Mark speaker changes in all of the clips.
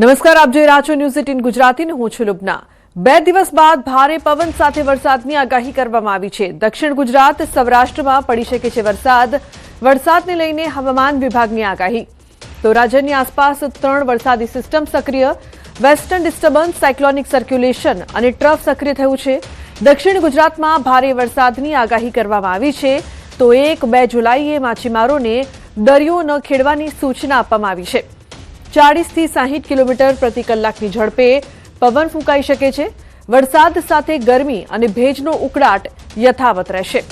Speaker 1: નમસ્કાર, આપ જોઈ રહ્યા છો ન્યૂઝ 18 ગુજરાતી. હું છું લુબના. 2 દિવસ બાદ ભારે પવન સાથે વરસાદની આગાહી કરવામાં આવી છે. દક્ષિણ ગુજરાત, સૌરાષ્ટ્રમાં પડી શકે છે વરસાદ. વરસાદને લઈને હવામાન વિભાગની આગાહી. તો રાજ્યની આસપાસ 3 વરસાદી સિસ્ટમ સક્રિય, વેસ્ટર્ન ડિસ્ટર્બન્સ, સાયક્લોનિક સર્ક્યુલેશન અને ટ્રફ સક્રિય થયું છે. દક્ષિણ ગુજરાતમાં ભારે વરસાદની આગાહી કરવામાં આવી છે. તો 1-2 જુલાઈએ માછીમારોને દરિયો ન ખેડવાની સૂચના આપવામાં આવી છે. 40 થી 60 કિલોમીટર પ્રતિ કલાકની ઝડપે પવન ફૂંકાઈ શકે છે. વરસાદ સાથે ગરમી અને ભેજનો ઉકળાટ યથાવત રહેશે.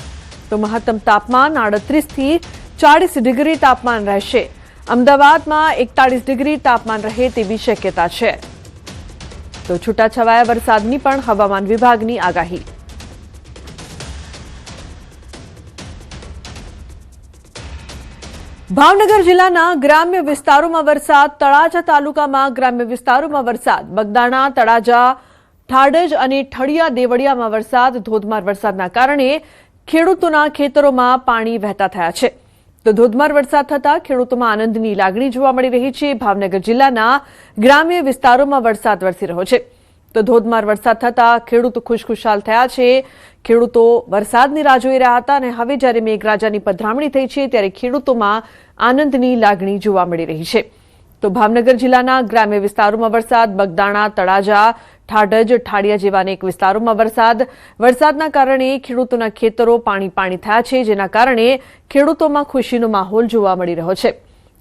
Speaker 1: તો મહત્તમ તાપમાન 38 થી 40 ડિગ્રી તાપમાન રહેશે. અમદાવાદમાં 41 ડિગ્રી તાપમાન રહે તેવી શક્યતા છે. તો છૂટાછવાયા વરસાદની પણ હવામાન વિભાગની આગાહી. ભાવનગર જિલ્લાના ગ્રામ્ય વિસ્તારોમાં વરસાદ. તળાજા તાલુકામાં ગ્રામ્ય વિસ્તારોમાં વરસાદ. બગદાણા, તળાજા, ઠાડજ અને ઠળિયા દેવળિયામાં વરસાદ. ધોધમાર વરસાદના કારણે ખેડૂતોના ખેતરોમાં પાણી વહેતા થયા છે. તો ધોધમાર વરસાદ થતાં ખેડૂતોમાં આનંદની લાગણી જોવા મળી રહી છે. ભાવનગર જિલ્લાના ગ્રામ્ય વિસ્તારોમાં વરસાદ વરસી રહ્યો છે. તો ધોધમાર વરસાદ થતાં ખેડૂતો ખુશખુશાલ થયા છે. ખેડૂતો વરસાદની રાહ જોઈ રહ્યા હતા અને હવે જ્યારે મેઘરાજાની પધરામણી થઈ છે ત્યારે ખેડૂતોમાં આનંદની લાગણી જોવા મળી રહી છે. તો ભાવનગર જિલ્લાના ગ્રામ્ય વિસ્તારોમાં વરસાદ. બગદાણા, તળાજા, ઠાડજ, ઠાડિયા જેવા અનેક વિસ્તારોમાં વરસાદ. વરસાદના કારણે ખેડૂતોના ખેતરો પાણી થયા છે, જેના કારણે ખેડૂતોમાં ખુશીનો માહોલ જોવા મળી રહ્યો છે.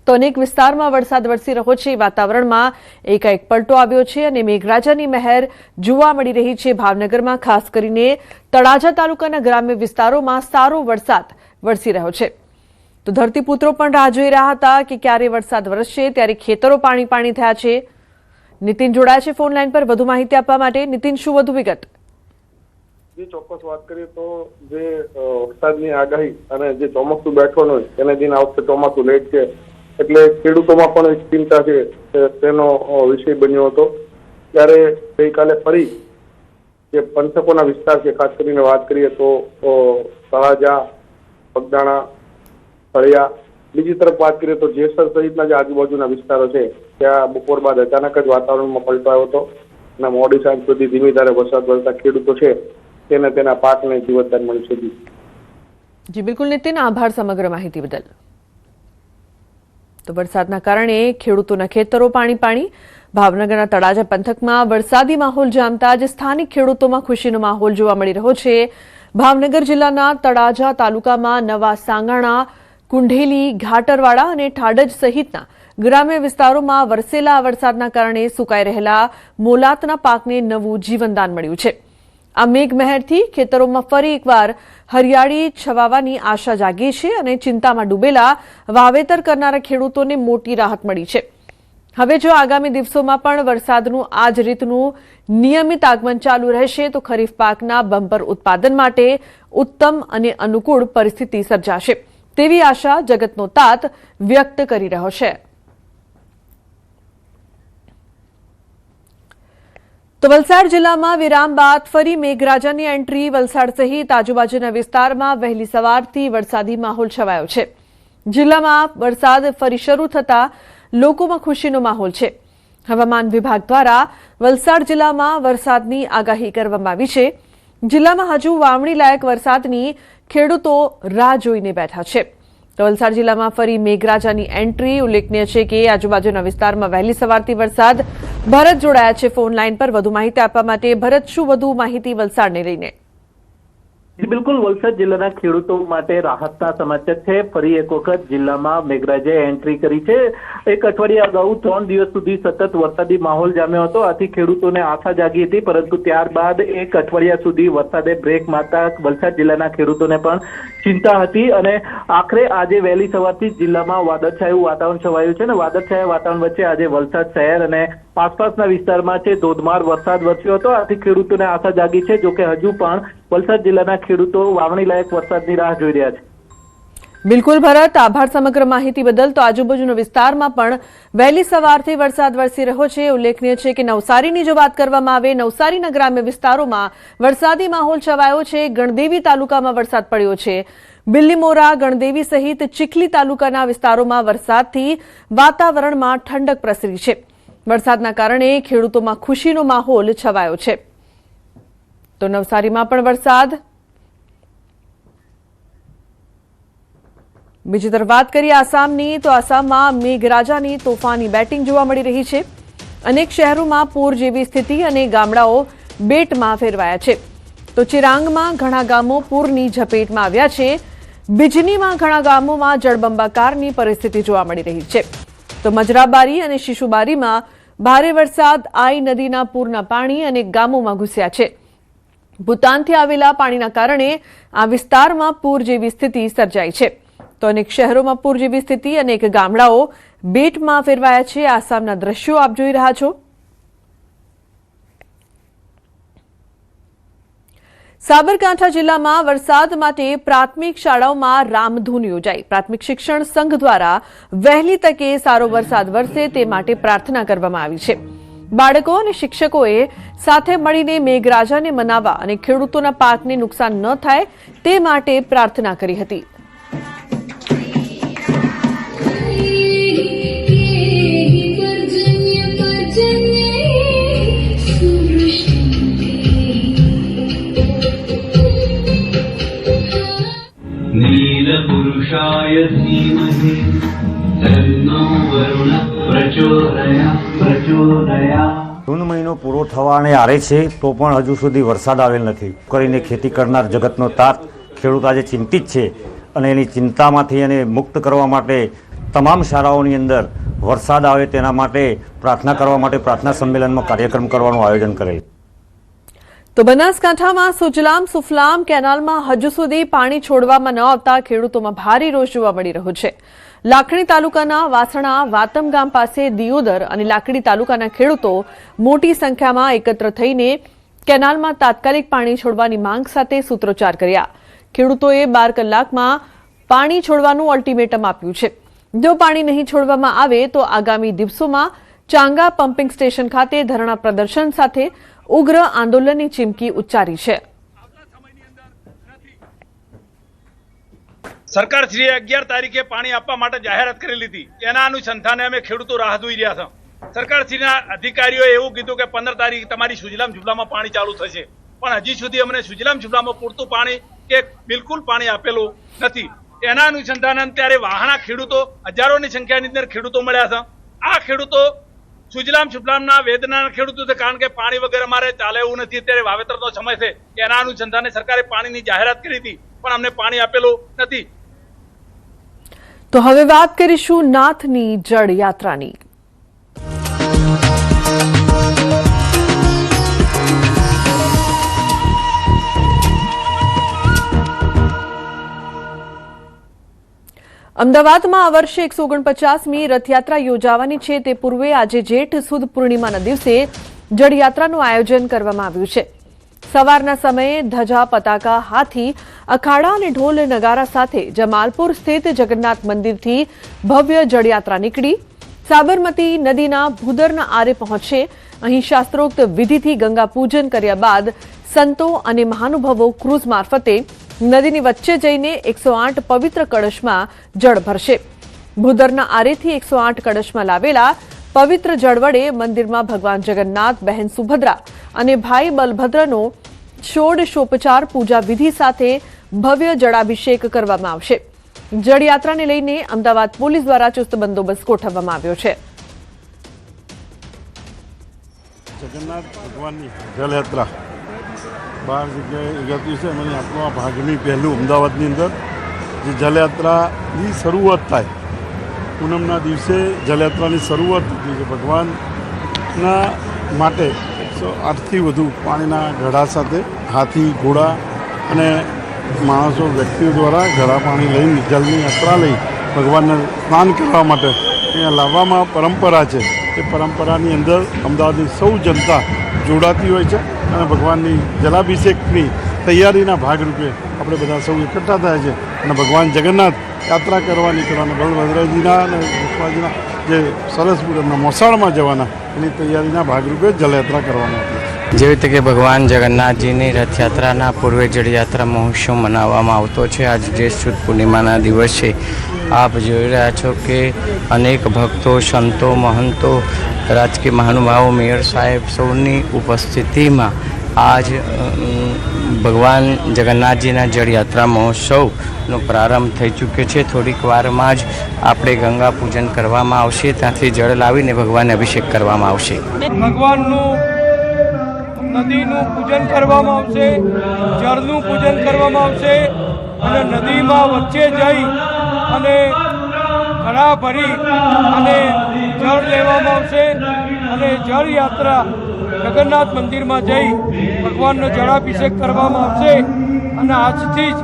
Speaker 1: તો અનેક વિસ્તારમાં વરસાદ વરસી રહ્યો છે. વાતાવરણમાં એકાએક પલટો આવ્યો છે અને મેઘરાજાની મહેર જોવા મળી રહી છે. ભાવનગરમાં ખાસ કરીને તળાજા તાલુકાના ગ્રામ્ય વિસ્તારોમાં સારો વરસાદ વરસી રહ્યો છે. તો ધરતીપુત્રો પણ રાહ જોઈ રહ્યા હતા કે ક્યારે વરસાદ વરસશે, ત્યારે ખેતરો પાણી થયા છે. નીતિન જોડાયા છે ફોન લાઈન પર વધુ માહિતી આપવા માટે. નીતિન, શું વધુ વિગત?
Speaker 2: ચોક્કસ વાત કરીએ તો જે વરસાદની આગાહી અને જે ચોમાસું બેઠવાનું હોય તેને દિન આ વખતે ચોમાસું લેટ છે એટલે ખેડૂતોમાં પણ એક ચિંતા છે તેનો વિષય બન્યો હતો. ત્યારે ગઈકાલે ફરી જે પંથકોના વિસ્તાર છે, ખાસ કરીને વાત કરીએ તો તળાજા, બગદાણા, તળિયા, બીજી તરફ વાત કરીએ તો જેસર સહિતના જે આજુબાજુના વિસ્તારો છે ત્યાં બપોર બાદ અચાનક જ વાતાવરણમાં પલટો આવ્યો હતો અને મોડી સાંજ સુધી ધીમી ધારે વરસાદ વરસતા ખેડૂતો છે તેને તેના પાકને જીવતદાન મળી શક્યું.
Speaker 1: જી બિલકુલ નીતિન, આભાર સમગ્ર માહિતી બદલ. તો વરસાદના કારણે ખેડૂતોના ખેતરો પાણી. ભાવનગરના તળાજા પંથકમાં વરસાદી માહોલ જામતા જ સ્થાનિક ખેડૂતોમાં ખુશીનો માહોલ જોવા મળી રહ્યો છે. ભાવનગર જિલ્લાના તળાજા તાલુકામાં નવા સાંગાણા, કુંઢેલી, ઘાટરવાડા અને ઠાડજ સહિતના ગ્રામ્ય વિસ્તારોમાં વરસેલા વરસાદના કારણે સુકાઈ રહેલા મોલાતના પાકને નવું જીવનદાન મળ્યું છે. આ મેઘમહેરથી ખેતરોમાં ફરી એકવાર હરિયાળી છવાવાની આશા જાગી છે અને ચિંતામાં ડૂબેલા વાવેતર કરનારા ખેડૂતોને મોટી રાહત મળી છે. હવે જો આગામી દિવસોમાં પણ વરસાદનું આ જ રીતનું નિયમિત આગમન ચાલુ રહેશે તો ખરીફ પાકના બમ્પર ઉત્પાદન માટે ઉત્તમ અને અનુકૂળ પરિસ્થિતિ સર્જાશે તેવી આશા જગતનો તાત વ્યક્ત કરી રહ્યો છે. તો વલસાડ જિલ્લામાં વિરામ બાદ ફરી મેઘરાજાની એન્ટ્રી. વલસાડ સહિત આજુબાજુના વિસ્તારમાં વહેલી સવારથી વરસાદી માહોલ છવાયો છે. જિલ્લામાં વરસાદ ફરી શરૂ થતા લોકોમાં ખુશીનો માહોલ છે. હવામાન વિભાગ દ્વારા વલસાડ જિલ્લામાં વરસાદની આગાહી કરવામાં આવી છે. જિલ્લામાં હજુ વાવણી લાયક વરસાદની ખેડૂતો રાહ જોઈને બેઠા છે. તો વલસાડ જિલ્લામાં ફરી મેઘરાજાની એન્ટ્રી. ઉલ્લેખનીય છે કે આજુબાજુના વિસ્તારમાં વહેલી સવારથી વરસાદ. ભરત જોડાયા છે ફોન લાઈન પર વધુ માહિતી આપવા માટે. ભરત, શું વધુ માહિતી વલસાડને લઈને?
Speaker 3: બિલકુલ, વલસાડ જિલ્લાના ખેડૂતો માટે રાહતના સમાચાર છે. ફરી એક વખત જિલ્લામાં મેઘરાજાએ એન્ટ્રી કરી છે. એક અઠવાડિયા અગાઉ 3 દિવસ સુધી સતત વરસાદી માહોલ જામ્યો હતો. આથી ખેડૂતોને આશા જાગી હતી, પરંતુ ત્યારબાદ એક અઠવાડિયા સુધી વરસાદે બ્રેક મારતા વલસાડ જિલ્લાના ખેડૂતોને પણ ચિંતા હતી અને આખરે આજે વહેલી સવારથી જિલ્લામાં વાદળછાયું વાતાવરણ છવાયું છે અને વાદળછાયા વાતાવરણ વચ્ચે આજે વલસાડ શહેર અને આસપાસના વિસ્તારમાં છે ધોધમાર વરસાદ વરસ્યો હતો. આથી ખેડૂતોને આશા જાગી છે. જોકે હજુ પણ વલસાડ જિલ્લાના ખેડૂતો વાવણી લાયક વરસાદની રાહ જોઈ રહ્યા છે.
Speaker 1: બિલકુલ ભરત, આભાર સમગ્ર માહિતી બદલ. તો આજુબાજુના વિસ્તારમાં પણ વહેલી સવારથી વરસાદ વરસી રહ્યો છે. ઉલ્લેખનીય છે કે નવસારીની જો વાત કરવામાં આવે, નવસારીના ગ્રામ્ય વિસ્તારોમાં વરસાદી માહોલ છવાયો છે. ગણદેવી તાલુકામાં વરસાદ પડ્યો છે. બિલ્લીમોરા, ગણદેવી સહિત ચીખલી તાલુકાના વિસ્તારોમાં વરસાદથી વાતાવરણમાં ઠંડક પ્રસરી છે. વરસાદના કારણે ખેડૂતોમાં ખુશીનો માહોલ છવાયો છે. તો નવસારીમાં પણ વરસાદ. બીજી તરફ વાત કરીએ આસામની, તો આસામમાં મેઘરાજાની તોફાની બેટિંગ જોવા મળી રહી છે. અનેક શહેરોમાં પૂર જેવી સ્થિતિ અને ગામડાઓ બેટમાં ફેરવાયા છે. તો ચિરાંગમાં ઘણા ગામો પૂરની ઝપેટમાં આવ્યા છે. બિજનીમાં ઘણા ગામોમાં જળબંબાકારની પરિસ્થિતિ જોવા મળી રહી છે. તો મજરાબારી અને શિશુબારીમાં ભારે વરસાદ, આઈ નદીના પૂરના પાણી અનેક ગામોમાં ઘૂસ્યા છે. ભૂતાનથી આવેલા પાણીના કારણે આ વિસ્તારમાં પૂર જેવી સ્થિતિ સર્જાઈ છે. તો અનેક શહેરોમાં પૂર જેવી સ્થિતિ, અનેક ગામડાઓ બેટમાં ફેરવાયા છે. આસામના દ્રશ્યો આપ જોઈ રહ્યા છો. સાબરકાંઠા જિલ્લામાં વરસાદ માટે પ્રાથમિક શાળાઓમાં રામધૂન યોજાઈ. પ્રાથમિક શિક્ષણ સંઘ દ્વારા વહેલી તકે સારો વરસાદ વરસે તે માટે પ્રાર્થના કરવામાં આવી છે. બાળકો અને શિક્ષકોએ સાથે મળીને મેઘરાજાને મનાવવા અને ખેડૂતોના પાકને નુકસાન ન થાય તે માટે પ્રાર્થના કરી હતી.
Speaker 4: नीलपुरुषाय धीमहि तन्नो वरुण प्रचोदयात्.
Speaker 5: જૂન મહિનો પૂરો થવાને આરે છે તો પણ હજુ સુધી વરસાદ આવેલ નથી. કરીને ખેતી કરનાર જગતનો તાત ખેડૂત આજે ચિંતિત છે અને એની ચિંતામાંથી એને મુક્ત કરવા માટે તમામ શાળાઓની અંદર વરસાદ આવે તેના માટે પ્રાર્થના કરવા માટે પ્રાર્થના સંમેલનમાં કાર્યક્રમ કરવાનું આયોજન કરેલ.
Speaker 1: તો બનાસકાંઠામાં સુજલામ સુફલામ કેનાલમાં હજુ સુધી પાણી છોડવામાં ન આવતા ખેડૂતોમાં ભારે રોષ જોવા મળી રહ્યો છે. લાખણી તાલુકાના વાસણા વાતમ ગામ પાસે દિયોદર અને લાકડી તાલુકાના ખેડૂતો મોટી સંખ્યામાં એકત્ર થઈને કેનાલમાં તાત્કાલિક પાણી છોડવાની માંગ સાથે સૂત્રોચ્ચાર કર્યા. ખેડૂતોએ 12 કલાકમાં પાણી છોડવાનું અલ્ટિમેટમ આપ્યું છે. જો પાણી નહીં છોડવામાં આવે તો આગામી દિવસોમાં ચાંગા પમ્પિંગ સ્ટેશન ખાતે ધરણા પ્રદર્શન સાથે ઉગ્ર આંદોલનની ચીમકી ઉચ્ચારી છે.
Speaker 6: સરકારશ્રીએ 11 તારીખે પાણી આપવા માટે જાહેરાત કરેલી હતી. એના અનુસંધાને અમે ખેડૂતો રાહ જોઈ રહ્યા છે. સરકારશ્રીના અધિકારીઓએ એવું કીધું કે 15 તારીખ તમારી સુજલામ જુબલામાં પાણી ચાલુ થશે, પણ હજી સુધી અમને સુજલામ જુબલામાં પૂરતું પાણી કે બિલકુલ પાણી આપેલું નથી. એના અનુસંધાને ત્યારે વાહણા ખેડૂતો હજારોની સંખ્યાની અંદર ખેડૂતો મળ્યા છે. આ ખેડૂતો સુજલામ સુફલામના વેદનાના ખેડૂતો છે, કારણ કે પાણી વગર અમારે ચાલે એવું નથી. અત્યારે વાવેતરનો સમય છે. એના અનુસંધાને સરકારે પાણીની જાહેરાત કરી હતી, પણ અમને પાણી આપેલું નથી.
Speaker 1: તો હવે વાત કરીશું નાથની જળ યાત્રાની. અમદાવાદમાં આ વર્ષે 149મી રથયાત્રા યોજાવાની છે. તે પૂર્વે આજે જેઠ સુદ પૂર્ણિમાના દિવસે જળયાત્રાનું આયોજન કરવામાં આવ્યું છે. સવારના સમયે ધજા, પતાકા, હાથી, અખાડા અને ઢોલ નગારા સાથે જમાલપુર સ્થિત જગન્નાથ મંદિરથી ભવ્ય જળયાત્રા નીકળી સાબરમતી નદીના ભૂદરના આરે પહોંચે. અહીં શાસ્ત્રોક્ત વિધિથી ગંગા પૂજન કર્યા બાદ સંતો અને મહાનુભાવો ક્રૂઝ મારફતે નદીની વચ્ચે જઈને 108 પવિત્ર કળશમાં જળ ભરશે. ભૂદરના આરેથી 108 કળશમાં લાવેલા પવિત્ર જળ વડે મંદિરમાં ભગવાન જગન્નાથ, બહેન સુભદ્રા અને ભાઈ બલભદ્રનો ષોડશોપચાર પૂજા વિધિ સાથે ભવ્ય જળાભિષેક કરવામાં આવશે. જળયાત્રાને લઈને અમદાવાદ પોલીસ દ્વારા ચુસ્ત બંદોબસ્ત ગોઠવવામાં આવ્યો છે.
Speaker 7: જગન્નાથ ભગવાનની જળયાત્રા 12 જગ્યાએ યોજાતી છે અને આપણો આ ભાગની પહેલું અમદાવાદની અંદર જે જળયાત્રાની શરૂઆત થાય. પૂનમના દિવસે જળયાત્રાની શરૂઆત થતી છે. ભગવાનના માટે 108થી વધુ પાણીના ઘડા સાથે હાથી, ઘોડા અને માણસો, વ્યક્તિઓ દ્વારા ઘડા પાણી લઈને જળની યાત્રા લઈ ભગવાનને સ્નાન કરવા માટે અહીંયા લાવવામાં પરંપરા છે. એ પરંપરાની અંદર અમદાવાદની સૌ જનતા જોડાતી હોય છે અને ભગવાનની જલાભિષેકની તૈયારીના ભાગરૂપે આપણે બધા સૌ એકઠા થાય છે અને ભગવાન જગન્નાથ યાત્રા કરવા નીકળવાના, બલભદ્રજીના અને પુષ્પાજીના જે સરસપુર એમના મોસાળમાં જવાના એની તૈયારીના ભાગરૂપે જલયાત્રા કરવાના.
Speaker 8: જેવી રીતે કે ભગવાન જગન્નાથજીની રથયાત્રાના પૂર્વે જળયાત્રા મહોત્સવ મનાવવામાં આવતો છે. આજ જ્યેષ્ઠ સુદ પૂર્ણિમાના દિવસે આપ જોઈ રહ્યા છો કે અનેક ભક્તો, સંતો, મહંતો, રાજકીય મહાનુભાવો, મેયર સાહેબ સૌની ઉપસ્થિતિમાં આજ ભગવાન જગન્નાથજીના જળયાત્રા મહોત્સવનો પ્રારંભ થઈ ચૂક્યો છે. થોડીક વારમાં જ આપણે ગંગા પૂજન કરવામાં આવશે. ત્યાંથી જળ લાવીને ભગવાનને અભિષેક કરવામાં આવશે.
Speaker 9: ભગવાનનું નદીનું પૂજન કરવામાં આવશે, જળનું પૂજન કરવામાં આવશે અને નદીમાં વચ્ચે જઈ અને ઘડા ભરી અને જળ લેવામાં આવશે અને જળ યાત્રા જગન્નાથ મંદિરમાં જઈ ભગવાનનો જળાભિષેક કરવામાં આવશે અને આજથી જ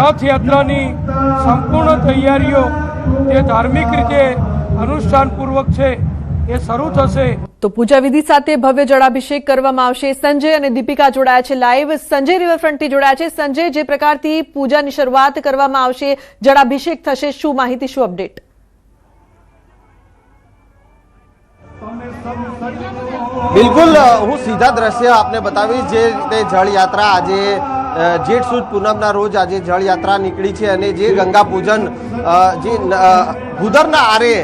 Speaker 9: રથયાત્રાની સંપૂર્ણ તૈયારીઓ જે ધાર્મિક રીતે અનુષ્ઠાનપૂર્વક છે એ શરૂ થશે.
Speaker 1: તો પૂજા વિધિ સાથે ભવ્ય જળાભિષેક કરવામાં આવશે. સંજય અને દીપિકા જોડાયા છે લાઈવ. સંજય રિવરફ્રન્ટથી જોડાયા છે. સંજય, જે પ્રકારથી પૂજાની શરૂઆત કરવામાં આવશે, જળાભિષેક થશે, શું માહિતી, શું અપડેટ?
Speaker 10: બિલકુલ, હું સીધા દ્રશ્ય આપને બતાવીશ. જે રીતે જળયાત્રા આજે જેઠ સુદ પૂનમના રોજ આજે જળયાત્રા નીકળી છે અને જે ગંગા પૂજન જે ભૂદરના આરે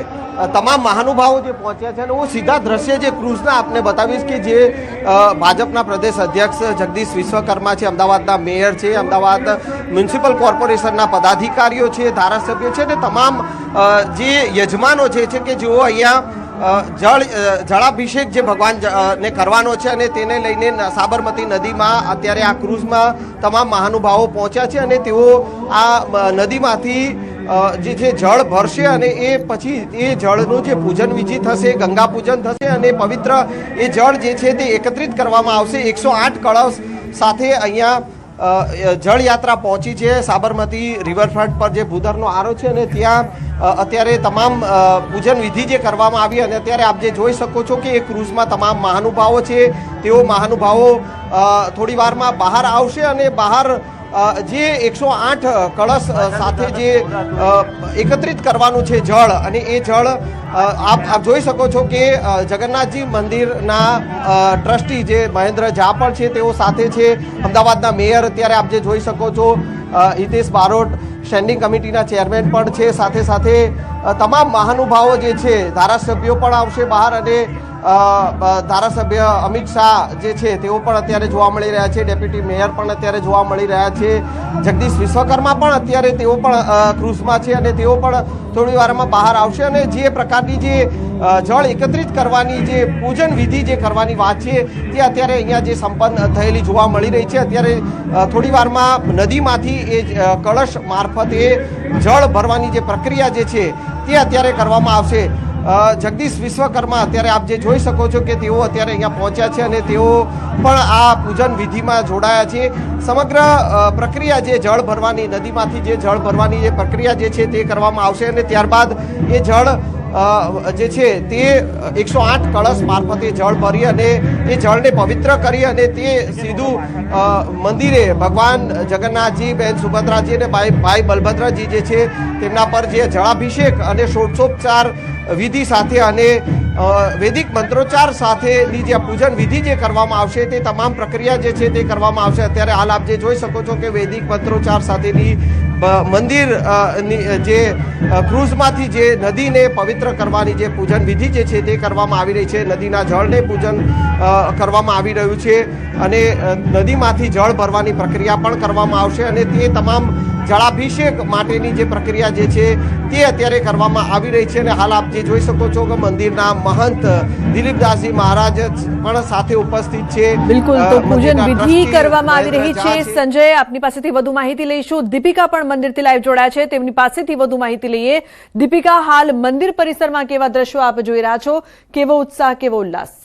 Speaker 10: તમામ મહાનુભાવો જે પહોંચ્યા છે અને હું સીધા દ્રશ્ય જે ક્રૂઝના આપને બતાવીશ કે જે ભાજપના પ્રદેશ અધ્યક્ષ જગદીશ વિશ્વકર્મા છે, અમદાવાદના મેયર છે, અમદાવાદ મ્યુનિસિપલ કોર્પોરેશનના પદાધિકારીઓ છે, ધારાસભ્યો છે અને તમામ જે યજમાનો છે કે જેઓ અહીંયા જળાભિષેક જે ભગવાન ને કરવાનો છે અને તેને લઈને સાબરમતી નદીમાં અત્યારે આ ક્રૂઝમાં તમામ મહાનુભાવો પહોંચ્યા છે અને તેઓ આ નદીમાંથી જે છે જળ ભરશે અને એ પછી એ જળનું જે પૂજન વિધિ થશે, ગંગા પૂજન થશે અને પવિત્ર એ જળ જે છે તે એકત્રિત કરવામાં આવશે. 108 કળશ સાથે અહીંયા જળયાત્રા પહોંચી છે સાબરમતી રિવરફ્રન્ટ પર જે ભૂદરનો આરો છે અને ત્યાં અત્યારે તમામ પૂજન વિધિ જે કરવામાં આવી અને અત્યારે આપ જે જોઈ શકો છો કે એ ક્રૂઝમાં તમામ મહાનુભાવો છે. તેઓ મહાનુભાવો થોડી વારમાં બહાર આવશે અને બહાર જે 108 કળશ સાથે જે એકત્રિત કરવાનું છે જળ અને એ જળ આપ જોઈ શકો છો કે જગન્નાથજી મંદિરના ટ્રસ્ટી જે મહેન્દ્ર ઝા પણ છે તેઓ સાથે છે. અમદાવાદના મેયર અત્યારે આપ જે જોઈ શકો છો હિતેશ બારોટ સ્ટેન્ડિંગ કમિટીના ચેરમેન પણ છે. સાથે સાથે તમામ મહાનુભાવો જે છે, ધારાસભ્યો પણ આવશે બહાર અને ધારાસભ્ય અમિત શાહ જે છે તેઓ પણ અત્યારે જોવા મળી રહ્યા છે. ડેપ્યુટી મેયર પણ અત્યારે જોવા મળી રહ્યા છે. જગદીશ વિશ્વકર્મા પણ અત્યારે તેઓ પણ ક્રૂઝમાં છે અને તેઓ પણ થોડી વારમાં બહાર આવશે અને જે પ્રકારની જે જળ એકત્રિત કરવાની જે પૂજન વિધિ જે કરવાની વાત છે તે અત્યારે અહીંયા જે સંપન્ન થયેલી જોવા મળી રહી છે. અત્યારે થોડી વારમાં નદીમાંથી એ કળશ મારફતે જળ ભરવાની જે પ્રક્રિયા જે છે તે અત્યારે કરવામાં આવશે. જગદીશ વિશ્વકર્મા અત્યારે આપ જે જોઈ શકો છો કે તેઓ અત્યારે અહીંયા પહોંચ્યા છે અને તેઓ પણ આ પૂજન વિધિમાં જોડાયા છે. સમગ્ર પ્રક્રિયા જે જળ ભરવાની, નદીમાંથી જે જળ ભરવાની જે પ્રક્રિયા જે છે તે કરવામાં આવશે અને ત્યારબાદ એ જળ જે છે તે 108 કળશ મારફતે જળ ભરી અને એ જળને પવિત્ર કરી અને તે સીધું મંદિરે ભગવાન જગન્નાથજી, બહેન સુભદ્રાજી અને ભાઈ બલભદ્રજી જે છે તેમના પર જે જળાભિષેક અને ષોડશોપચાર વિધિ સાથે અને વૈદિક મંત્રોચ્ચાર સાથેની જે પૂજન વિધિ જે કરવામાં આવશે તે તમામ પ્રક્રિયા જે છે તે કરવામાં આવશે. અત્યારે હાલ આપ જે જોઈ શકો છો કે વૈદિક મંત્રોચ્ચાર સાથેની મંદિર જે ક્રૂઝમાંથી જે નદીને પવિત્ર કરવાની જે પૂજન વિધિ જે છે તે કરવામાં આવી રહી છે. નદીના જળને પૂજન કરવામાં આવી રહ્યું છે અને નદીમાંથી જળ ભરવાની પ્રક્રિયા પણ કરવામાં આવશે અને તે તમામ જળાભિષેક માટેની જે પ્રક્રિયા જે છે તે અત્યારે કરવામાં આવી રહી છે અને હાલ આપ જે જોઈ શકો છો કે મંદિરના મહંત દિલીપદાસજી મહારાજ પણ સાથે ઉપસ્થિત છે.
Speaker 1: બિલકુલ, તો પૂજન વિધિ કરવામાં આવી રહી છે. સંજય, આપની પાસેથી વધુ માહિતી લઈશું. દીપિકા પણ મંદિરથી લાઈવ જોડાયા છે, તેમની પાસેથી વધુ માહિતી લઈએ. દીપિકા, હાલ મંદિર પરિસરમાં કેવા દ્રશ્યો આપ જોઈ રહ્યા છો? કેવો ઉત્સાહ, કેવો ઉલ્લાસ?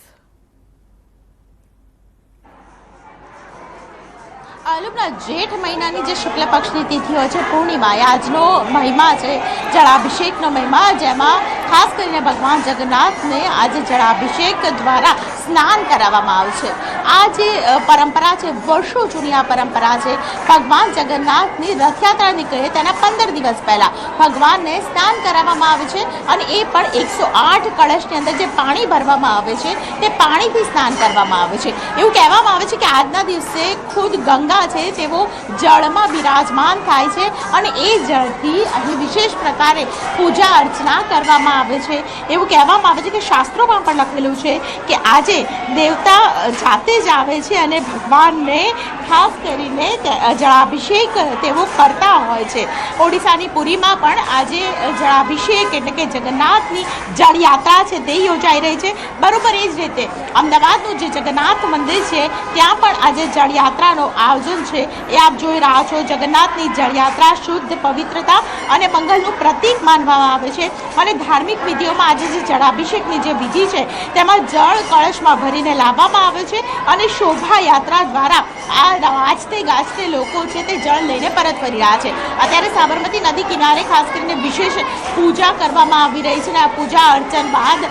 Speaker 11: જેઠ મહિનાની જે શુક્લ પક્ષની તિથિ હોય છે પૂર્ણિમા, આજનો મહિમા છે જળાભિષેકનો મહિમા, જેમાં ખાસ કરીને ભગવાન જગન્નાથને આજે જળાભિષેક દ્વારા સ્નાન કરાવવામાં આવે છે. આ જે પરંપરા છે, વર્ષો જૂની આ પરંપરા છે. ભગવાન જગન્નાથની રથયાત્રા નીકળે તેના 15 દિવસ પહેલા ભગવાનને સ્નાન કરાવવામાં આવે છે અને એ પણ 108 કળશની અંદર જે પાણી ભરવામાં આવે છે તે પાણીથી સ્નાન કરવામાં આવે છે. એવું કહેવામાં આવે છે કે આજના દિવસે ખુદ ગંગા છે તેઓ જળમાં બિરાજમાન થાય છે અને એ જળથી અહીં વિશેષ પ્રકારે પૂજા અર્ચના કરવામાં આવે છે. એવું કહેવામાં આવે છે કે શાસ્ત્રોમાં પણ લખેલું છે કે આજે દેવતા જાતે જ આવે છે અને ભગવાનને ખાસ કરીને જળાભિષેક તેઓ કરતા હોય છે. ઓડિશાની પુરીમાં પણ આજે જળાભિષેક એટલે કે જગન્નાથની જળયાત્રા છે તે યોજાઈ રહી છે. બરોબર એ જ રીતે અમદાવાદનું જે જગન્નાથ મંદિર છે ત્યાં પણ આજે જળયાત્રાનું આયોજન છે એ આપ જોઈ રહ્યા છો. જગન્નાથની જળયાત્રા શુદ્ધ પવિત્રતા અને મંગલનું પ્રતીક માનવામાં આવે છે અને ધાર્મિક વિધિઓમાં આજે જે જળાભિષેકની જે વિધિ છે તેમાં જળ કળશમાં ભરીને લાવવામાં આવે છે અને શોભાયાત્રા દ્વારા આ વાજતે ગાજતે લોકો છે તે જળ લઈને પરત ફરી રહ્યા છે. અત્યારે સાબરમતી નદી કિનારે ખાસ કરીને વિશેષ પૂજા કરવામાં આવી રહી છે અને આ પૂજા અર્ચન બાદ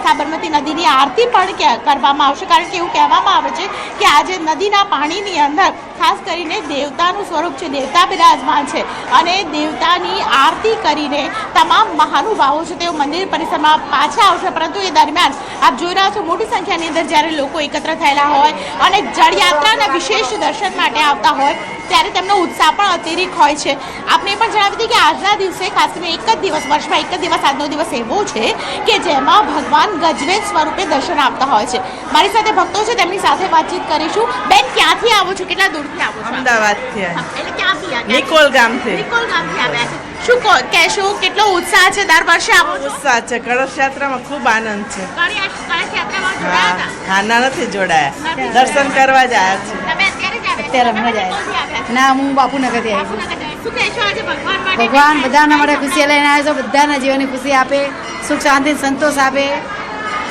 Speaker 11: સાબરમતી નદીની આરતી પણ કરવામાં આવશે, કારણ કે એવું કહેવામાં આવે છે કે આજે નદીના પાણીની અંદર ખાસ કરીને દેવતાનું સ્વરૂપ છે, દેવતા બિરાજમાન છે અને દેવતાની આરતી કરીને તમામ મહાનુભાવો છે તેઓ મંદિર પરિસરમાં પાછા આવશે. પરંતુ એ દરમિયાન આપ જોઈ રહ્યા છો મોટી સંખ્યાની અંદર જ્યારે લોકો એકત્ર થયેલા હોય અને જળયાત્રાના વિશેષ દર્શન માટે આવતા હોય ત્યારે તેમનો ઉત્સાહ પણ અતિરિક્ત હોય છે. આપને પણ જણાવી દીધી કે આજના દિવસે ખાસ કરીને એક જ દિવસ, વર્ષમાં એક જ દિવસ આજનો દિવસ એવો છે કે જેમાં ભગવાન ગજવેજ સ્વરૂપે દર્શન આપતા હોય છે. મારી સાથે ભક્તો છે, તેમની સાથે વાતચીત કરીશું. બેન, ક્યાંથી આવો છો? કેટલા દૂરથી આવો છો?
Speaker 12: અમદાવાદથી.
Speaker 11: એટલે ક્યાંથી?
Speaker 12: નિકોલ ગામથી.
Speaker 11: નિકોલ ગામથી આવ્યા છે. શું કહેશો, કેટલો ઉત્સાહ છે? દર વર્ષે આવો છો?
Speaker 12: ઉત્સાહ છે. કળશ યાત્રામાં ખૂબ આનંદ છે.
Speaker 11: કળશ યાત્રામાં જોડાયા હતા?
Speaker 12: હા, ના નથી જોડાયા, દર્શન કરવા જ આવ્યા છે.
Speaker 11: તમે અત્યારે જ
Speaker 13: અત્યારે હમણાં જ આવ્યા. ના, હું બાપુનગરથી આવી છું.
Speaker 11: શું કહેશો આજે ભગવાન માટે?
Speaker 13: ભગવાન બધાના માટે ખુશી લઈને આવ્યા છો, બધાના જીવનની ખુશી આપે, સુખ શાંતિ સંતોષ આપે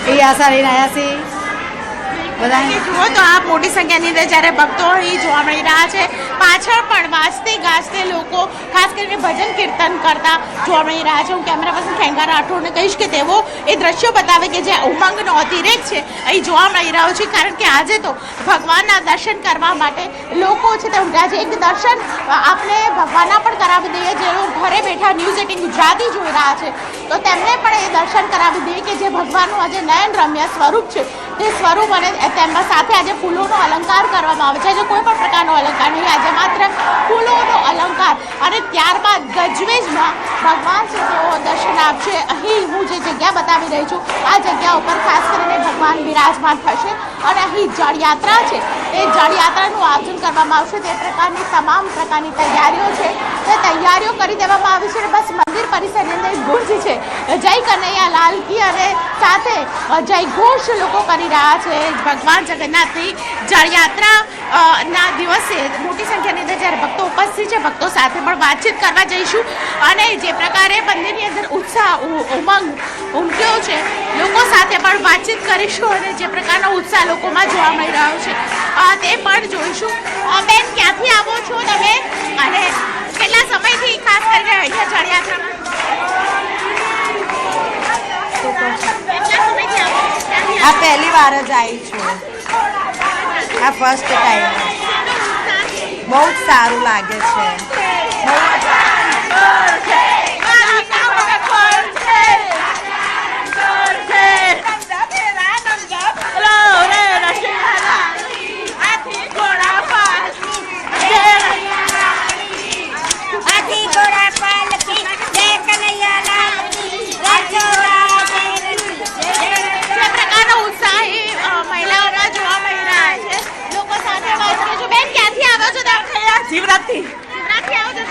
Speaker 13: એવી આશા લઈને આવ્યા છીએ.
Speaker 11: જુઓ તો આપ મોટી સંખ્યાની અંદર જ્યારે ભક્તો અહીં જોવા મળી રહ્યા છે, પાછળ પણ વાજતે ગાજતે લોકો ખાસ કરીને ભજન કીર્તન કરતા જોવા મળી રહ્યા છે. હું કેમેરા પર્સન ખેંગા રાઠોડને કહીશ કે તેઓ એ દ્રશ્યો બતાવે કે જે ઉમંગનો અતિરેક છે અહીં જોવા મળી રહ્યો છે, કારણ કે આજે તો ભગવાનના દર્શન કરવા માટે લોકો છે તે આજે એક દર્શન આપણે ભગવાનના પણ કરાવી દઈએ. જે લોકો ઘરે બેઠા ન્યૂઝ 18 ગુજરાતી જોઈ રહ્યા છે તો તેમને પણ એ દર્શન કરાવી દઈએ કે જે ભગવાનનું આજે નયન રમ્ય સ્વરૂપ છે તે સ્વરૂપ અને તેમના સાથે આજે ફૂલોનો અલંકાર કરવામાં આવે છે. આજે કોઈ પણ પ્રકારનો અલંકાર નહીં, આજે માત્ર ફૂલોનો અલંકાર અને ત્યારબાદ ગજવેજમાં ભગવાન છે તેઓ દર્શન આપશે. અહીં હું જે જગ્યા બતાવી રહી છું આ જગ્યા ઉપર ખાસ કરીને ભગવાન બિરાજમાન થશે અને અહીં જળયાત્રા છે એ જળયાત્રાનું આયોજન કરવામાં આવશે. તે પ્રકારની તમામ પ્રકારની તૈયારીઓ છે તે તૈયારીઓ કરી દેવામાં આવી છે અને બસ મંદિર પરિસરની અંદર ગુંજ છે જય કનૈયા લાલ કી અને સાથે જય ઘોષ લોકો કરી રહ્યા છે. ભગવાન જગન્નાથની જળયાત્રા ના દિવસે મોટી સંખ્યાની અંદર જ્યારે ભક્તો ઉપસ્થિત છે, ભક્તો સાથે પણ વાતચીત કરવા જઈશું અને જે પ્રકારે મંદિરની અંદર ઉત્સાહ ઉમંગ ઉમટ્યો છે લોકો સાથે પણ વાતચીત કરીશું અને જે પ્રકારનો ઉત્સાહ લોકોમાં જોવા મળી રહ્યો છે તે પણ જોઈશું. બેન, ક્યાંથી આવો છો તમે અને કેટલા સમયથી ખાસ કરીને અહીંયા જળયાત્રામાં?
Speaker 12: આ પહેલી વાર જ આવી છું, આ ફર્સ્ટ ટાઈમ. બહુ જ સારું લાગે છે. શિવરાત્રી આવો તો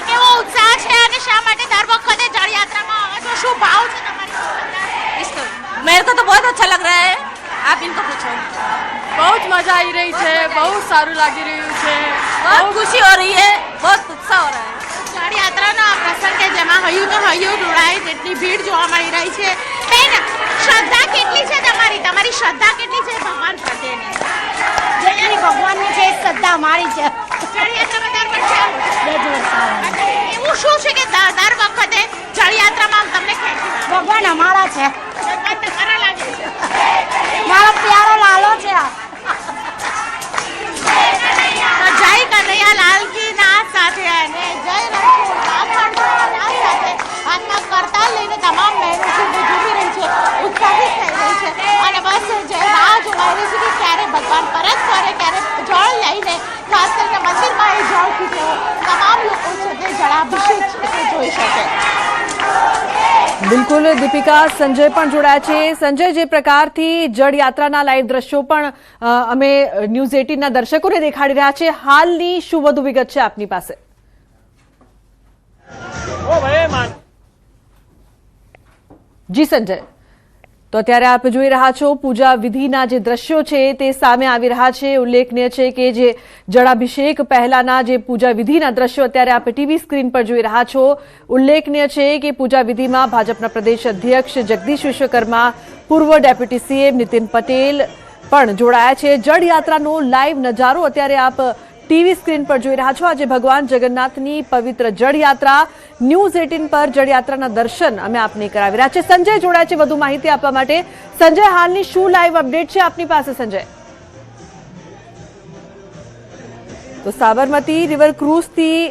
Speaker 12: કેવો ઉત્સાહ છે અને શા માટે દર વખતે જળયાત્રામાં આવો છો? શું ભાવ છે તમારી?
Speaker 14: मेरे को तो बहुत अच्छा लग रहा है, आप इनको पूछो. बहुत मजा आई रही है, बहुत सारू लागी રહ્યું છે, बहुत खुशी हो रही है, बहुत उत्साह हो रहा है.
Speaker 11: જળયાત્રાનો આ પ્રસંગ કે જેમાં હૈયું તો હૈયું ડોળાય તેટલી ભીડ જોવા મળી રહી છે. બેન, શ્રદ્ધા કેટલી છે તમારી શ્રદ્ધા કેટલી છે ભગવાન પ્રત્યેની?
Speaker 12: જેટલી ભગવાનની છે શ્રદ્ધા અમારી છે.
Speaker 11: જળયાત્રામાં દર વર્ષે એવું શું છે કે દર વખતે જળયાત્રામાં તમને ખેંચી લે?
Speaker 12: ભગવાન અમારા છે.
Speaker 11: ભગવાન તમારા લાગે છે.
Speaker 12: મારો પ્યારો લાલો છે.
Speaker 11: તો જય કનૈયા લાલ કી નાદ સાથે અને જય રણછોડ નાથ સાથે હાથમાં કરતાલ લઈને તમામ બહેનો છે ઝૂમી રહી છે, ઉત્સાહિત થઈ રહી છે અને બસ જે રાહ જોવાઈ રહી છે કે ક્યારે ભગવાન પરત ફરે, ક્યારે જળ લઈને ખાસ કરીને મંદિરમાં એ જળ પીધો તમામ લોકો છે તે જળાભિષેક છે તે જોઈ શકે.
Speaker 1: બિલકુલ દીપિકા, સંજય પણ જોડાયા છે. સંજય, જે પ્રકારથી જળયાત્રાના લાઈવ દ્રશ્યો પણ અમે ન્યૂઝ 18ના દર્શકોને દેખાડી રહ્યા છે, હાલની શું વધુ વિગત છે આપની પાસે? જી સંજય, તો અત્યારે આપ જોઈ રહ્યા છો પૂજા વિધિના જે દ્રશ્યો છે તે સામે આવી રહ્યા છે. ઉલ્લેખનીય છે કે જે જળાભિષેક પહેલાના જે પૂજા વિધિના દ્રશ્યો અત્યારે આપ ટીવી સ્ક્રીન પર જોઈ રહ્યા છો. ઉલ્લેખનીય છે કે પૂજા વિધિમાં ભાજપના પ્રદેશ અધ્યક્ષ જગદીશ વિશ્વકર્મા, પૂર્વ ડેપ્યુટી સીએમ નીતિન પટેલ પણ જોડાયા છે. જળયાત્રાનો લાઈવ નજારો અત્યારે આપ ટીવી સ્ક્રીન પર જોઈ રહ્યા છો. આજે ભગવાન જગન્નાથની પવિત્ર જળયાત્રા, ન્યૂઝ 18 પર જળયાત્રાના દર્શન અમે આપને કરાવી રહ્યા છે. સંજય જોડાય છે વધુ માહિતી આપવા માટે. સંજય, હાલની શું લાઈવ અપડેટ છે આપની પાસે? સંજય, તો સાબરમતી રિવર ક્રુઝથી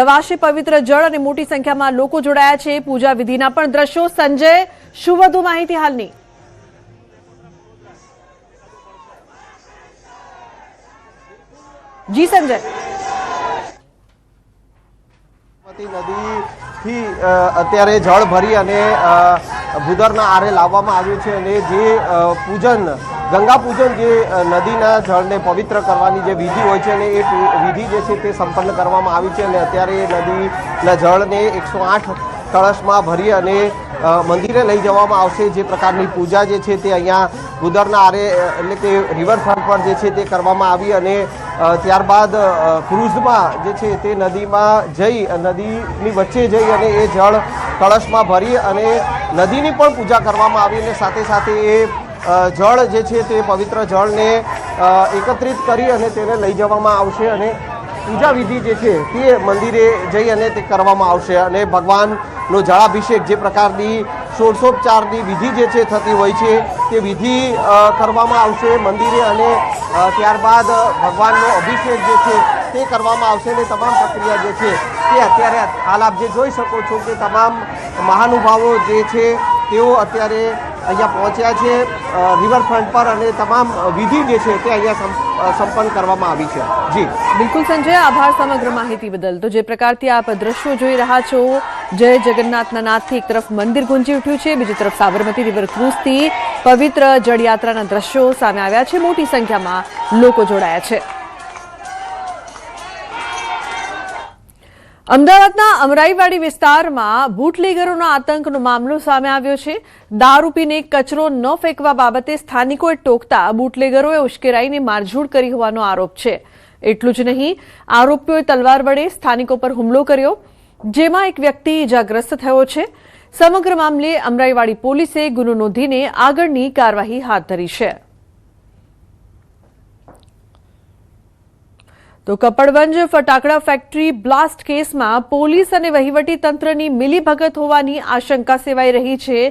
Speaker 1: લવાશે પવિત્ર જળ અને મોટી સંખ્યામાં લોકો જોડાયા છે. પૂજા વિધિના પણ દ્રશ્યો. સંજય, શું વધુ માહિતી હાલની? જી સંજય.
Speaker 10: નદીથી અત્યારે જળ ભરી અને ભૂદરના આરે લાવવામાં આવ્યું છે અને જે પૂજન, ગંગા પૂજન, જે નદીના જળને પવિત્ર કરવાની જે વિધિ હોય છે અને એ વિધિ જે છે તે સંપન્ન કરવામાં આવી છે અને અત્યારે નદીના જળને 108 કળશમાં ભરી અને મંદિરે લઈ જવામાં આવશે. જે પ્રકારની પૂજા જે છે તે અહીંયા ભૂદરના આરે એટલે કે રિવરફ્રન્ટ પર જે છે તે કરવામાં આવી અને ત્યારબાદ ક્રુઝમાં જે છે તે નદીમાં જઈ, નદીની વચ્ચે જઈ અને એ જળ કળશમાં ભરી અને નદીની પણ પૂજા કરવામાં આવી અને સાથે સાથે એ જળ જે છે તે પવિત્ર જળને એકત્રિત કરી અને તેને લઈ જવામાં આવશે અને પૂજા વિધિ જે છે તે મંદિરે જઈ અને તે કરવામાં આવશે અને ભગવાનનો જળાભિષેક, જે પ્રકારની ષોડશોપચારની વિધિ જે છે થતી હોય છે તે વિધિ કરવામાં આવશે મંદિરે અને ત્યારબાદ ભગવાનનો અભિષેક જે છે તે કરવામાં આવશે અને તમામ પ્રક્રિયા જે છે તે અત્યારે હાલ આપ જે જોઈ શકો છો કે તમામ મહાનુભાવો જે છે તેઓ અત્યારે અહીંયા પહોંચ્યા છે રિવરફ્રન્ટ પર અને તમામ વિધિ જે છે તે અહીંયા સંપન્ન કરવામાં આવી છે. જી
Speaker 1: બિલકુલ સંજય, આભાર સમગ્ર માહિતી બદલ. તો જે પ્રકારથી આપ દ્રશ્યો જોઈ રહ્યા છો, જય જગન્નાથના નાદથી એક તરફ મંદિર ગુંજી ઉઠ્યું છે, બીજી તરફ સાબરમતી રિવર ક્રુઝથી પવિત્ર જળયાત્રાના દ્રશ્યો સામે આવ્યા છે. મોટી સંખ્યામાં લોકો જોડાયા છે. અમદાવાદના અમરાઈવાડી વિસ્તારમાં બુટલેગરોના આતંકનો મામલો સામે આવ્યો છે. દારૂ પીને કચરો ન ફેંકવા બાબતે સ્થાનિકોએ ટોકતા બુટલેગરોએ ઉશ્કેરાઈને મારઝૂડ કરી હોવાનો આરોપ છે. એટલું જ નહીં, આરોપીઓએ તલવાર વડે સ્થાનિકો પર હુમલો કર્યો, જેમાં એક વ્યક્તિ ઇજાગ્રસ્ત થયો છે. સમગ્ર મામલે અમરાઈવાડી પોલીસે ગુનો નોંધીને આગળની કાર્યવાહી હાથ ધરી છે. તો કપડવંજ ફટાકડા ફેક્ટરી બ્લાસ્ટ કેસમાં પોલીસ અને વહીવટી તંત્રની મિલીભગત હોવાની આશંકા સેવાઈ રહી છે.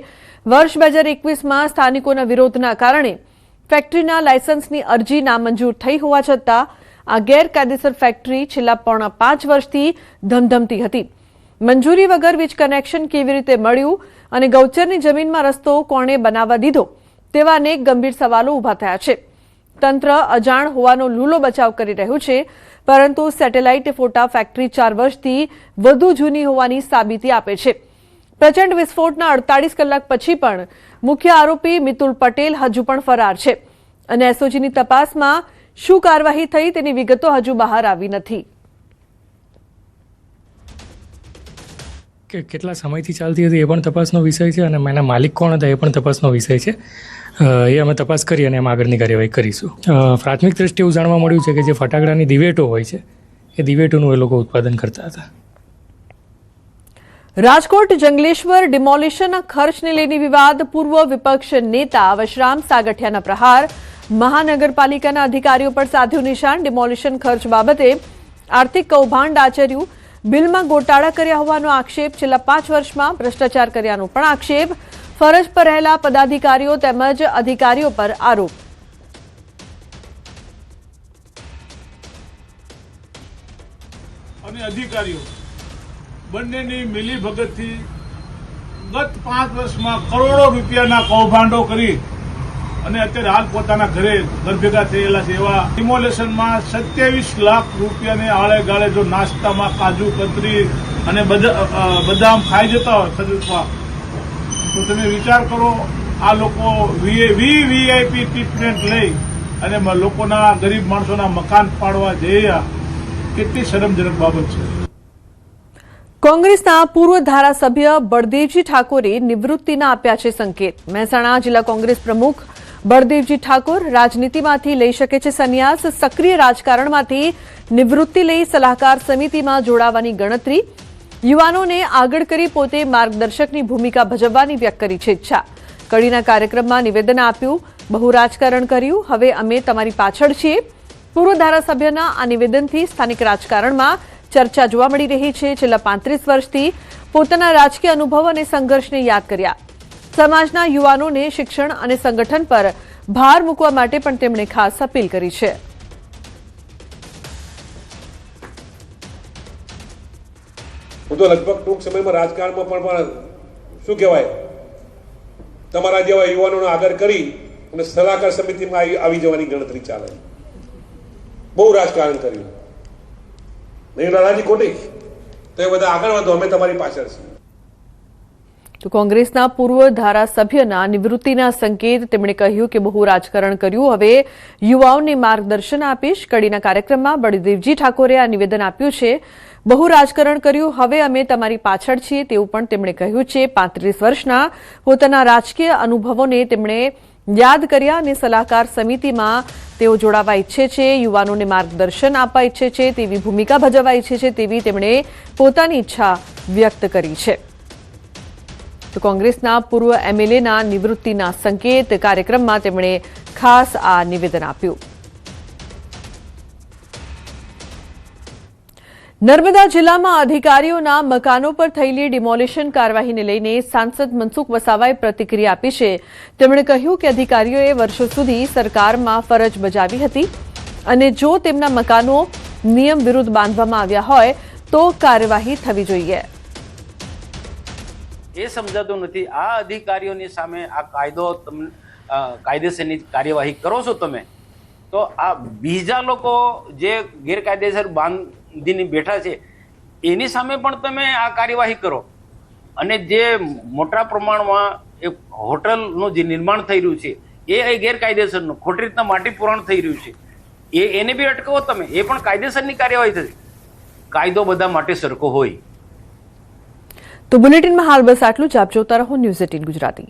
Speaker 1: વર્ષ 2021માં સ્થાનિકોના વિરોધના કારણે ફેક્ટરીના લાયસન્સની અરજી નામંજૂર થઈ હોવા છતાં આ ગેરકાયદેસર ફેક્ટરી છેલ્લા પોણા 5 વર્ષથી ધમધમતી હતી. મંજૂરી વગર વીજ કનેક્શન કેવી રીતે મળ્યું અને ગૌચરની જમીનમાં રસ્તો કોણે બનાવવા દીધો તેવા અનેક ગંભીર સવાલો ઊભા થયા છે. તંત્ર અજાણ હોવાનો લૂલો બચાવ કરી રહ્યું છે, પરંતુ સેટેલાઇટ ફોટા ફેક્ટરી 4 વર્ષથી વધુ જૂની હોવાની સાબિતી આપે છે. પ્રચંડ વિસ્ફોટના 48 કલાક પછી પણ મુખ્ય આરોપી મિતુલ પટેલ હજુ પણ ફરાર છે અને એસઓજીની તપાસમાં શું કાર્યવાહી થઈ તેની વિગતો હજુ બહાર આવી નથી.
Speaker 15: કેટલા સમયથી ચાલતી હતી એ પણ તપાસનો વિષય છે અને એના માલિક કોણ હતા એ પણ તપાસનો વિષય છે. એ અમે તપાસ કરી અને એમાં આગળની કાર્યવાહી કરીશું. પ્રાથમિક દ્રષ્ટિએ એવું જાણવા મળ્યું છે કે જે ફટાકડાની દિવેટો હોય છે એ દિવેટોનું એ લોકો ઉત્પાદન કરતા હતા.
Speaker 1: રાજકોટ જંગલેશ્વર ડિમોલિશનના ખર્ચને લઈને વિવાદ. પૂર્વ વિપક્ષ નેતા વશરામ સાગઠિયાના પ્રહાર. મહાનગરપાલિકાના અધિકારીઓ પર સાધ્યું નિશાન. ડિમોલિશન ખર્ચ બાબતે આર્થિક કૌભાંડ આચર્યું. બિલમાં ગોટાળા કર્યા હોવાનો આક્ષેપ. છેલ્લા 5 વર્ષમાં ભ્રષ્ટાચાર કર્યાનો પણ આક્ષેપ. ફરજ પર રહેલા પદાધિકારીઓ તેમજ અધિકારીઓ પર આરોપ.
Speaker 7: અને અધિકારીઓ બંનેની મિલીભગતથી ગત 5 વર્ષમાં કરોડો રૂપિયાના કૌભાંડો કરી અને અત્યારે હાલ પોતાના ઘરે ઘર ભેગા થયેલા છે. એવા ડિમોલેશનમાં 27 લાખ રૂપિયાને આળે ગાળે જો નાસ્તામાં કાજુ કતરી અને બદામ ખાઈ જતા હોય ખરીદવા, તો તમે વિચાર કરો, આ લોકો વીઆઈપી ટ્રીટમેન્ટ લઈ અને લોકોના ગરીબ માણસોના મકાન પાડવા જઈ, કેટલી શરમજનક બાબત છે.
Speaker 1: કોંગ્રેસના પૂર્વ ધારાસભ્ય બળદેવજી ઠાકોરે નિવૃત્તિના આપ્યા છે સંકેત. મહેસાણા જિલ્લા કોંગ્રેસ પ્રમુખ બળદેવજી ઠાકોર રાજનીતિમાંથી લઈ શકે છે સંન્યાસ. સક્રિય રાજકારણમાંથી નિવૃત્તિ લઈ સલાહકાર સમિતિમાં જોડાવાની ગણતરી. યુવાનોને આગળ કરી પોતે માર્ગદર્શકની ભૂમિકા ભજવવાની વ્યક્ત કરી છે ઈચ્છા. કડીના કાર્યક્રમમાં નિવેદન આપ્યું. બહુ રાજકારણ કર્યું, હવે અમે તમારી પાછળ છીએ. પૂર્વ ધારાસભ્યના આ નિવેદનથી સ્થાનિક રાજકારણમાં ચર્ચા જોવા મળી રહી છે. છેલ્લા 35 વર્ષથી પોતાના રાજકીય અનુભવ અને સંઘર્ષને યાદ કર્યા. સમાજના યુવાનોને શિક્ષણ અને સંગઠન પર ભાર મૂકવા માટે પણ તેમણે ખાસ અપીલ કરી છે.
Speaker 16: હું તો લગભગ ટૂંક સમયમાં રાજકારણમાં પણ શું કહેવાય, તમારા જેવા યુવાનોને આગળ કરી અને સલાહકાર સમિતિમાં આવી જવાની ગણતરી ચાલે. બહુ રાજકારણ કર્યું નહીં લાલાજી ખોટી, તો એ બધા આગળ વધો, અમે તમારી પાછળ છીએ.
Speaker 1: તો કોંગ્રેસના પૂર્વ ધારાસભ્યના નિવૃત્તિના સંકેત. તેમણે કહ્યું કે બહુ રાજકારણ કર્યું, હવે યુવાઓને માર્ગદર્શન આપીશ. કડીના કાર્યક્રમમાં બળદેવજી ઠાકોરે આ નિવેદન આપ્યું છે. બહુ રાજકારણ કર્યું, હવે અમે તમારી પાછળ છીએ તેવું પણ તેમણે કહ્યું છે. 35 વર્ષના પોતાના રાજકીય અનુભવોને તેમણે યાદ કર્યા અને સલાહકાર સમિતિમાં તેઓ જોડાવા ઈચ્છે છે. યુવાનોને માર્ગદર્શન આપવા ઈચ્છે છે, તેવી ભૂમિકા ભજવવા ઈચ્છે છે, તેવી તેમણે પોતાની ઈચ્છા વ્યક્ત કરી છે. તો કોંગ્રેસના પૂર્વ એમએલએના નિવૃત્તિના સંકેત કાર્યક્રમમાં તેમણે ખાસ આ નિવેદન આપ્યું. નર્મદા જિલ્લામાં અધિકારીઓના મકાનો પર થયેલી ડિમોલિશન કાર્યવાહીને લઈને સાંસદ મનસુખ વસાવાએ પ્રતિક્રિયા આપી છે. તેમણે કહ્યું કે અધિકારીઓએ વર્ષો સુધી સરકારમાં ફરજ બજાવી હતી અને જો તેમના મકાનો નિયમ વિરુદ્ધ બાંધવામાં આવ્યા હોય તો કાર્યવાહી થવી જોઈએ.
Speaker 17: એ સમજાતું નથી. આ અધિકારીઓની સામે આ કાયદેસરની કાર્યવાહી કરો છો તમે, તો આ બીજા લોકો જે ગેરકાયદેસર બાંધીને બેઠા છે એની સામે પણ તમે આ કાર્યવાહી કરો. અને જે મોટા પ્રમાણમાં એક હોટલનું જે નિર્માણ થઈ રહ્યું છે એ ગેરકાયદેસરનું ખોટી રીતના માટી પુરાણ થઈ રહ્યું છે, એને બી અટકાવો તમે, એ પણ કાયદેસરની કાર્યવાહી થશે. કાયદો બધા માટે સરખો હોય.
Speaker 1: તો બુલેટિનમાં હાલ બસ આટલું જ. આપ જોતા રહો ન્યૂઝ 18 ગુજરાતી.